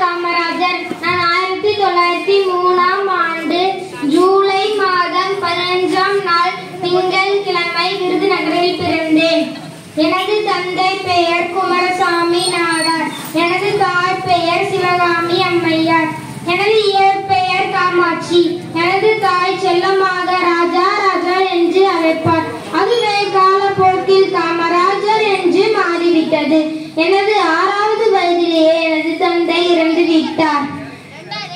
காமராஜர். நான் 1903ஆம் ஆண்டு ஜூலை மாதம் 15ஆம் நாள் திங்கட்கிழமை விருதுநகரில் பிறந்தேன். எனது தந்தை பெயர் குமாரசாமி நாடார். எனது தாய் பெயர் சிவகாமி அம்மையார். எனது இயற்பெயர் காமாட்சி. எனது தாய் செல்லமாக ராஜா ராஜா என்று அழைப்பார். அதுவே காலப்போக்கில் காமராஜர் என்று மாறிவிட்டது. எனது 6வது வயதிலேயே எனது தந்தை இறந்து விட்டார்.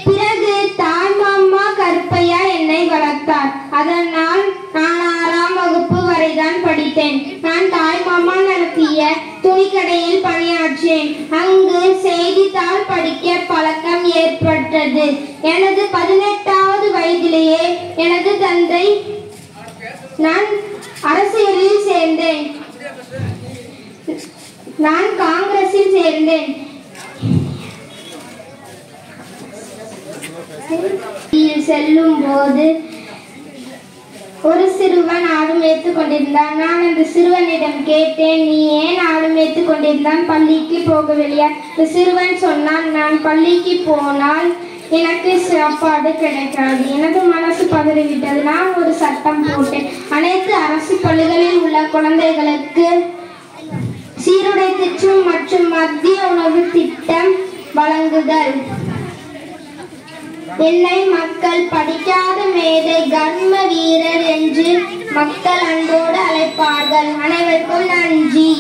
பிறகு தாய் மாமா கருப்பையா என்னை வளர்த்தார். அதனால் நான் 6ஆம் வகுப்பு வரைதான் படித்தேன். நான் தாய் மாமா நடத்திய துணிக்கடையில் பணியாற்றேன். அங்கு செய்தித்தாள் படிக்க பழக்கம் ஏற்பட்டது. எனது 18வது வயதிலேயே எனது தந்தை நான் அரசியலில் சேர்ந்தேன். நான் காங்கிரஸில் சேர்ந்தேன். செல்லும் போது ஒரு சிறுவன் ஆடு மேய்த்து கொண்டிருந்தான். நான் அந்த சிறுவனிடம் கேட்டேன், நீ ஏன் ஆடு மேய்த்து கொண்டிருந்தான், பள்ளிக்கு போகவில்லையா? இந்த சிறுவன் சொன்னான், நான் பள்ளிக்கு போனால் எனக்கு சாப்பாடு கிடைக்காது. எனது மனசு பதறிவிட்டது. நான் ஒரு சட்டம் போட்டேன். அனைத்து அரசு பள்ளிகளில் உள்ள குழந்தைகளுக்கு சீருடை திட்டம் மற்றும் மத்திய உணவு திட்டம் வழங்குதல். என்னை மக்கள் படிக்காத மேதை, கர்ம வீரர் என்று மக்கள் அன்போடு அழைப்பார்கள். அனைவருக்கும் நன்றி.